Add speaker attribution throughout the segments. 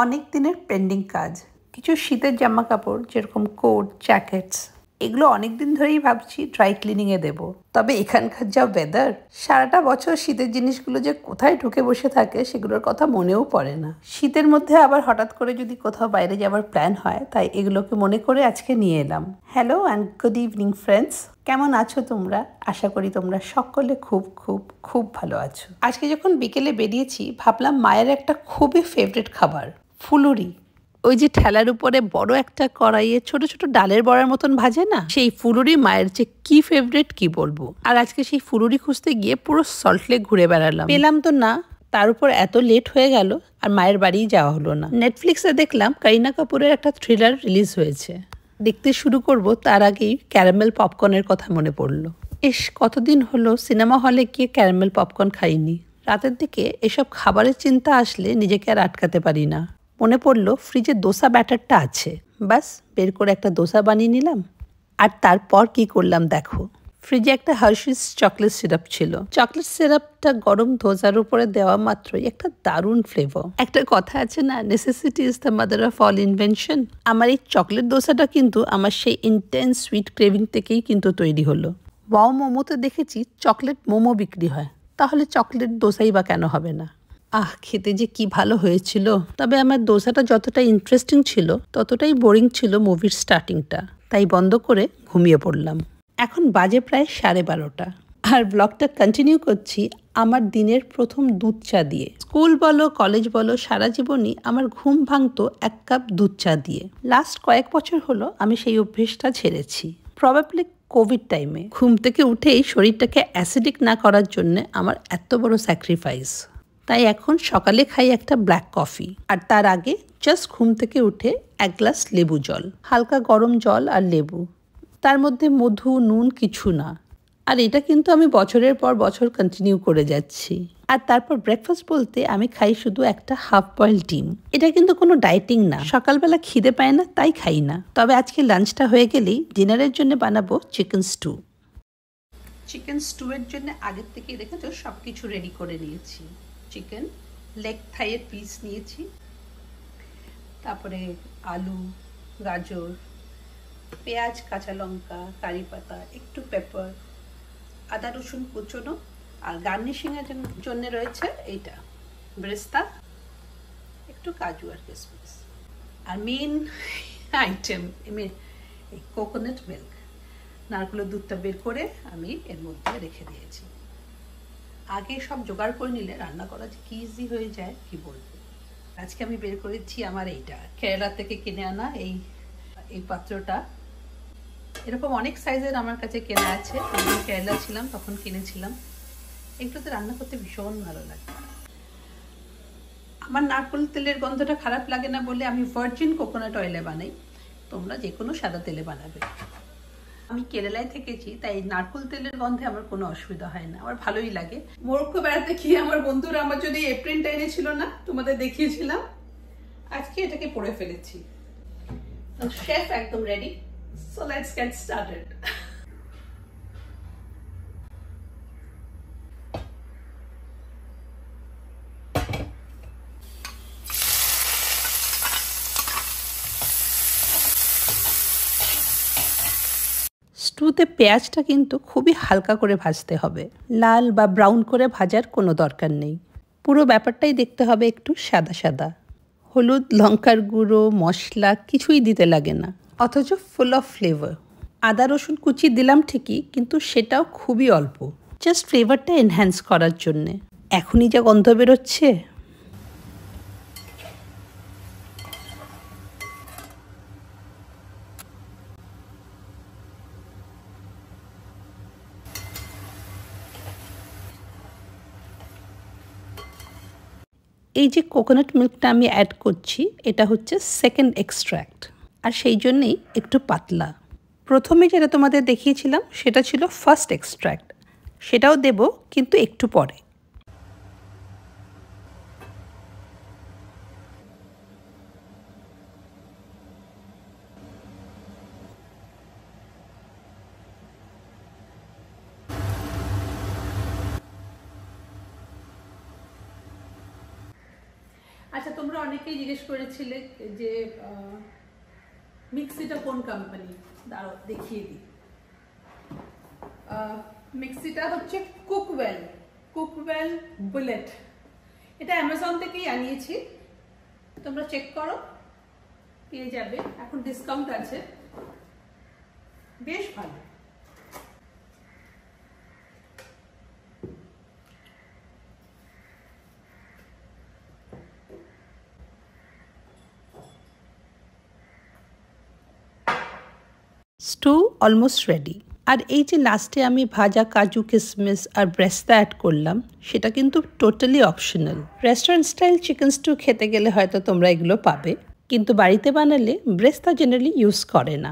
Speaker 1: অনেক দিনের পেন্ডিং কাজ। কিছু শীতের জামা কাপড় যেরকম কোট, জ্যাকেটস, এগুলো অনেক দিন ধরেই ভাবছি ড্রাই ক্লিনিংয়ে দেবো। তবে এখানকার যা ওয়েদার, সারাটা বছর শীতের জিনিসগুলো যে কোথায় ঢুকে বসে থাকে সেগুলোর কথা মনেও পড়ে না। শীতের মধ্যে আবার হঠাৎ করে যদি কোথাও বাইরে যাওয়ার প্ল্যান হয়, তাই এগুলোকে মনে করে আজকে নিয়ে এলাম। Hello and good evening friends, কেমন আছো তোমরা? আশা করি তোমরা সকলে খুব খুব খুব ভালো আছো। আজকে যখন বিকেলে বেরিয়েছি, ভাবলাম মায়ের একটা খুবই ফেভারিট খাবার ফুলুরি। ওই যে ঠেলার উপরে বড় একটা কড়াইয়ে ছোট ছোট ডালের বড়ার মতন ভাজে না, সেই ফুলুরি মায়ের যে কি ফেভারিট কি বলবো। আর আজকে সেই ফুলুরি খুঁজতে গিয়ে পুরো সল্টলেক ঘুরে বেড়ালাম, পেলাম তো না। তার উপর এত লেট হয়ে গেল আর মায়ের বাড়ি যাওয়া হলো না। নেটফ্লিক্সে দেখলাম করিনা কাপুরের একটা থ্রিলার রিলিজ হয়েছে। দেখতে শুরু করব তার আগেই ক্যারামেল পপকর্নের কথা মনে পড়লো। ইস, কতদিন হলো সিনেমা হলে গিয়ে ক্যারামেল পপকর্ন খাইনি। রাতের দিকে এসব খাবারের চিন্তা আসলে নিজেকে আর আটকাতে পারি না। মনে পড়লো ফ্রিজে দোসা ব্যাটারটা আছে, বাস বের করে একটা দোসা বানিয়ে নিলাম। আর তারপর কি করলাম দেখো, ফ্রিজে একটা হার্শিস চকলেট সিরাপ ছিল। চকলেট সিরাপটা গরম দোসার উপরে দেওয়া মাত্রই একটা দারুণ ফ্লেভার। একটা কথা আছে না, necessity is the mother of all invention. আমার এই চকলেট দোসাটা কিন্তু আমার সেই ইন্টেন্স সুইট ক্রেভিং থেকেই কিন্তু তৈরি হলো। ওয়াও মোমোতে দেখেছি চকলেট মোমো বিক্রি হয়, তাহলে চকলেট দোসাই বা কেন হবে না? খেতে যে কি ভালো হয়েছিল। তবে আমার দোসাটা যতটা ইন্টারেস্টিং ছিল ততটাই বোরিং ছিল মুভির স্টার্টিংটা, তাই বন্ধ করে ঘুমিয়ে পড়লাম। এখন বাজে প্রায় 12:30 আর ব্লগটা কন্টিনিউ করছি আমার দিনের প্রথম দুধ চা দিয়ে। স্কুল বলো কলেজ বলো, সারা জীবনই আমার ঘুম ভাঙতো এক কাপ দুধ চা দিয়ে। লাস্ট কয়েক বছর হলো আমি সেই অভ্যেসটা ছেড়েছি। প্রবাবলি কোভিড টাইমে ঘুম থেকে উঠেই শরীরটাকে অ্যাসিডিক না করার জন্য আমার এত বড় স্যাক্রিফাইস। তাই এখন সকালে খাই একটা ব্ল্যাক কফি, আর তার আগে জাস্ট ঘুম থেকে উঠে এক গ্লাস লেবু জল, হালকা গরম জল আর লেবু, তার মধ্যে মধু নুন কিছু না। আর এটা কিন্তু আমি বছরের পর বছর কন্টিনিউ করে যাচ্ছি। আর তারপর ব্রেকফাস্ট বলতে আমি খাই শুধু একটা হাফ বয়েল ডিম। এটা কিন্তু কোনো ডায়েটিং না, সকালবেলা খিদে পায় না তাই খাই না। তবে আজকে লাঞ্চটা হয়ে গেলেই ডিনারের জন্য বানাবো চিকেন স্টু। চিকেন স্টুয়ের জন্য আগের থেকেই দেখেছো সব কিছু রেডি করে নিয়েছি। চিকেন লেগ থাইয়ের পিস নিয়েছি, তারপরে আলু, গাজর, পেঁয়াজ, কাঁচা লঙ্কা, কারি পাতা, একটু পেপার, আদা রসুন কুচনো, আর গার্নিশিংয়ের জন্য রয়েছে এইটা ব্রেস্তা, একটু কাজু আর কিশমিশ। আর মেন আইটেম এই কোকোনাট মিল্ক, নারকেলের দুধটা বের করে আমি এর মধ্যে রেখে দিয়েছি। আগে সব জোগাড় করে নিলে রান্না করা যে কি ইজি হয়ে যায় কি বলবো। আজকে আমি বের করেছি আমার এইটা কেরালা থেকে কিনে আনা এই পাত্রটা। এরকম অনেক সাইজের আমার কাছে কেনা আছে, আমি কেরালা ছিলাম তখন কিনেছিলাম। এগুলোতে রান্না করতে ভীষণ ভালো লাগে। আমার নারকেল তেলের গন্ধটা খারাপ লাগে না বলে আমি ভার্জিন কোকোনাট অয়েলে বানাই, তোমরা যে কোনো সাদা তেলে বানাবে। আমি কেরালায় থেকেছি তাই নারকেল তেলের গন্ধে আমার কোনো অসুবিধা হয় না, আমার ভালোই লাগে। মরক্কো বেড়াতে গিয়ে আমার বন্ধুরা আমার জন্য এপ্রিলটা এনেছিল না, তোমাদের দেখিয়েছিলাম। আজকে এটাকে পরে ফেলেছি। শেফ একদম ready, so let's get started. স্টুতে পেঁয়াজটা কিন্তু খুবই হালকা করে ভাজতে হবে, লাল বা ব্রাউন করে ভাজার কোনো দরকার নেই। পুরো ব্যাপারটাই দেখতে হবে একটু সাদা সাদা। হলুদ, লঙ্কার গুঁড়ো, মশলা কিছুই দিতে লাগে না, অথচ ফুল অফ ফ্লেভার। আদা রসুন কুচি দিলাম ঠিকই, কিন্তু সেটাও খুবই অল্প, জাস্ট ফ্লেভারটা এনহ্যান্স করার জন্যে। এখনই যা গন্ধ বেরোচ্ছে। এই যে কোকোনাট মিল্কটা আমি অ্যাড করছি, এটা হচ্ছে সেকেন্ড এক্সট্র্যাক্ট, আর সেই জন্যেই একটু পাতলা। প্রথমে যেটা তোমাদের দেখিয়েছিলাম সেটা ছিল ফার্স্ট এক্সট্র্যাক্ট, সেটাও দেব কিন্তু একটু পরে। আর আচ্ছা, তোমরা অনেকেই জিজ্ঞেস করেছিলে যে মিক্সিটা কোন কোম্পানি, দাঁড়াও দেখিয়ে দিই। মিক্সিটা হচ্ছে কুকওয়েল বুলেট। এটা অ্যামাজন থেকেই আনিয়েছি, তোমরা চেক করো, পেয়ে যাবে। এখন ডিসকাউন্ট আছে, বেশ ভালো। Stew almost ready. আর এই যে লাস্টে আমি ভাজা কাজু কিশমিশ আর ব্রেস্তা অ্যাড করলাম, সেটা কিন্তু totally optional. Restaurant style chicken stew খেতে গেলে হয়তো তোমরা এগুলো পাবে, কিন্তু বাড়িতে বানালে ব্রেস্তা জেনারেলি ইউজ করে না।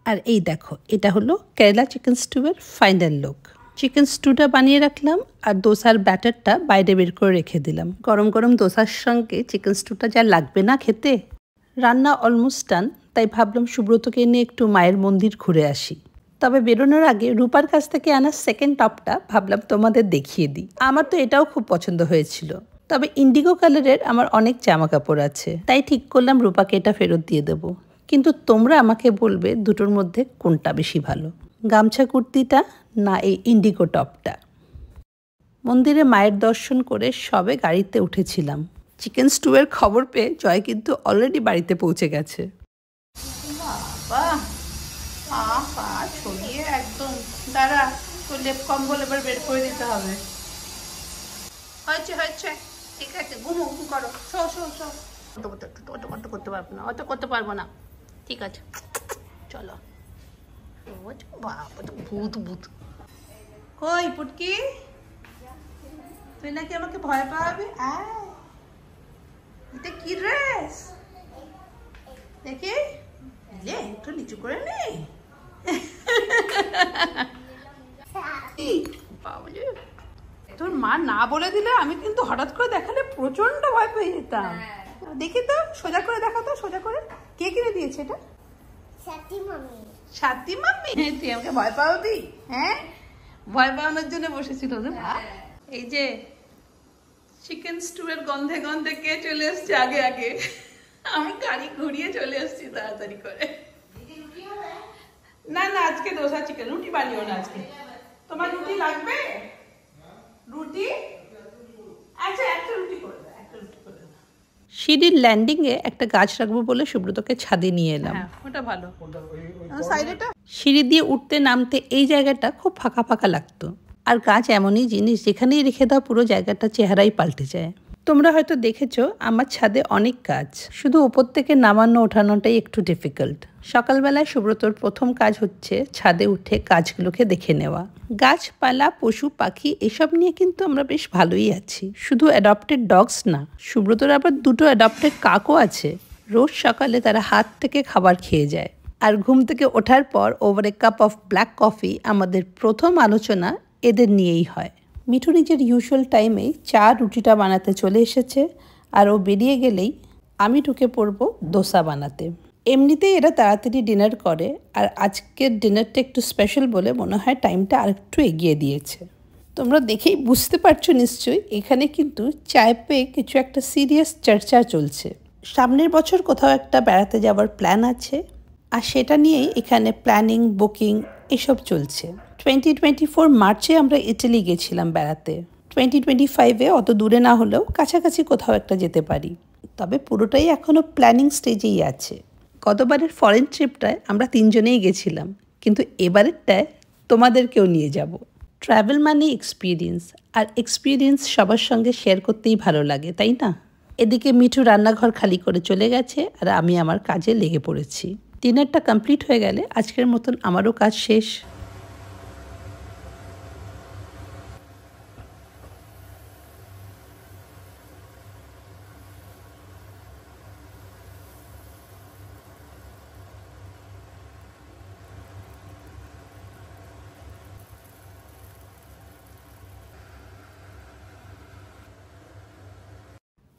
Speaker 1: আর এই দেখো, এটা হলো কেরালা চিকেন স্টুয়ের ফাইনাল লুক। চিকেন স্টুটা বানিয়ে রাখলাম আর দোসার ব্যাটারটা বাইরে বের করে রেখে দিলাম। গরম গরম দোসার সঙ্গে চিকেন স্টুটা যা লাগবে না খেতে। রান্না অলমোস্ট ডান, তাই ভাবলাম সুব্রতকে নিয়ে একটু মায়ের মন্দির ঘুরে আসি। তবে বেরোনোর আগে রূপার কাছ থেকে আনা সেকেন্ড টপটা ভাবলাম তোমাদের দেখিয়ে দিই। আমার তো এটাও খুব পছন্দ হয়েছিল, তবে ইন্ডিগো কালারের আমার অনেক জামা কাপড় আছে, তাই ঠিক করলাম রূপাকে এটা ফেরত দিয়ে দেবো। কিন্তু তোমরা আমাকে বলবে দুটোর মধ্যে কোনটা বেশি ভালো, গামছা কুর্তিটা না এই ইন্ডিগো টপটা। মন্দিরে মায়ের দর্শন করে সবে গাড়িতে উঠেছিলাম। চিকেন স্টুয়ের খবর পেয়ে জয় কিন্তু অলরেডি বাড়িতে পৌঁছে গেছে। বাবা ছড়িয়ে একদম, দাঁড়া তোর লেপ কম্বল এবার বের করে দিতে হবে। হয়েছে ঠিক আছে, ঘুমো করো, শো অত করতে পারবো না, ঠিক আছে চলো। ভূত কই পুটকি, তুই নাকি আমাকে ভয় পাওয়াবি? এটা কি ড্রেস দেখি, একটু নিচু করে নে। তোর মা না বলে দিলে আমি কিন্তু হঠাৎ করে দেখালে প্রচন্ড ভয় পেয়ে যেতাম। দেখি তো, সোজা করে দেখা তো, সোজা করে। কে কিনে দিয়েছে এটা? সাথী মাম্মি। তুই আমাকে ভয় পাওয়াবি? হ্যাঁ, ভয় পাওয়ানোর জন্য বসেছিল। এই যে চিকেন স্টুয়ের গন্ধে গন্ধে কে চলে এসছে আগে আগে, আমি গাড়ি ঘুরিয়ে চলে এসছি তাড়াতাড়ি করে। না আজকে দোসা চিকেন, রুটি বানিও না আজকে। তোমার রুটি লাগবে? রুটি আচ্ছা, একটা রুটি করে দাও, একটা রুটি করে দাও। সিঁড়ির ল্যান্ডিং এ একটা গাছ রাখবো বলে সুব্রতকে ছাদে নিয়ে এলাম। ওটা ভালো, সাইডেটা। সিঁড়ি দিয়ে উঠতে নামতে এই জায়গাটা খুব ফাঁকা ফাঁকা লাগতো। আর গাছ এমনই জিনিস, যেখানেই রেখে দাও পুরো জায়গাটা চেহারাই পাল্টে যায়। তোমরা হয়তো দেখেছো আমার ছাদে অনেক গাছ, শুধু উপর থেকে নামানো ওঠানোটাই একটু ডিফিকাল্ট। সকালবেলায় সুব্রতর প্রথম কাজ হচ্ছে ছাদে উঠে গাছগুলোকে দেখে নেওয়া। গাছপালা, পশু পাখি এসব নিয়ে কিন্তু আমরা বেশ ভালোই আছি। শুধু অ্যাডপ্টেড ডগস না, সুব্রতর আবার দুটো অ্যাডপ্টেড কাকও আছে। রোজ সকালে তারা হাত থেকে খাবার খেয়ে যায়। আর ঘুম থেকে ওঠার পর over a cup of black coffee আমাদের প্রথম আলোচনা এদের নিয়েই হয়। মিঠু নিজের ইউজুয়াল টাইমেই চা রুটিটা বানাতে চলে এসেছে, আর ও বেরিয়ে গেলেই আমি ঢুকে পড়বো দোসা বানাতে। এমনিতেই এরা তাড়াতাড়ি ডিনার করে, আর আজকের ডিনারটা একটু স্পেশাল বলে মনে হয় টাইমটা আরেকটু এগিয়ে দিয়েছে। তোমরা দেখেই বুঝতে পারছো নিশ্চয়ই, এখানে কিন্তু চায় পেয়ে কিছু একটা সিরিয়াস চর্চা চলছে। সামনের বছর কোথাও একটা বেড়াতে যাওয়ার প্ল্যান আছে, আর সেটা নিয়েই এখানে প্ল্যানিং, বুকিং এসব চলছে। 2024 মার্চে আমরা ইটালি গেছিলাম বেড়াতে। 2025-এ অত দূরে না হলেও কাছাকাছি কোথাও একটা যেতে পারি, তবে পুরোটাই এখনও প্ল্যানিং স্টেজেই আছে। গতবারের ফরেন ট্রিপটায় আমরা 3 জনেই গেছিলাম, কিন্তু এবারেরটায় তোমাদেরকেও নিয়ে যাব। ট্রাভেল মানে এক্সপিরিয়েন্স, আর এক্সপিরিয়েন্স সবার সঙ্গে শেয়ার করতেই ভালো লাগে, তাই না? এদিকে মিঠু রান্নাঘর খালি করে চলে গেছে, আর আমি আমার কাজে লেগে পড়েছি। ডিনারটা কমপ্লিট হয়ে গেলে আজকের মতন আমারও কাজ শেষ।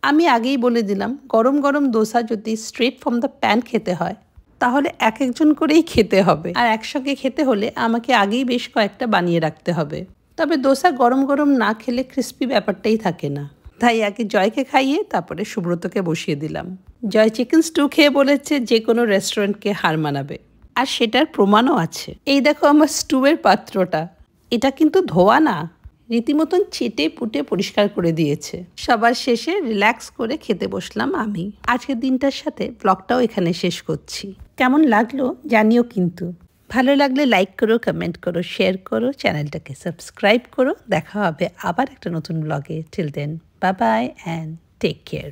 Speaker 1: আমি আগেই বলে দিলাম, গরম গরম দোসা যদি স্ট্রেট ফ্রম দ্য প্যান খেতে হয় তাহলে একজন করেই খেতে হবে, আর একসঙ্গে খেতে হলে আমাকে আগেই বেশ কয়েকটা বানিয়ে রাখতে হবে। তবে দোসা গরম গরম না খেলে ক্রিস্পি ব্যাপারটাই থাকে না। তাই আগে জয়কে খাইয়ে তারপরে সুব্রতকে বসিয়ে দিলাম। জয় চিকেন স্টু খেয়ে বলেছে যে কোনো রেস্টুরেন্টকে হার মানাবে, আর সেটার প্রমাণও আছে। এই দেখো আমার স্টুয়ের পাত্রটা, এটা কিন্তু ধোয়া না, রীতিমতন চেটে পুটে পরিষ্কার করে দিয়েছে। সবার শেষে রিল্যাক্স করে খেতে বসলাম আমি। আজকের দিনটার সাথে ব্লগটাও এখানে শেষ করছি। কেমন লাগলো জানিও কিন্তু। ভালো লাগলে লাইক করো, কমেন্ট করো, শেয়ার করো, চ্যানেলটাকে সাবস্ক্রাইব করো। দেখা হবে আবার একটা নতুন ব্লগে। Till then, bye bye and take care.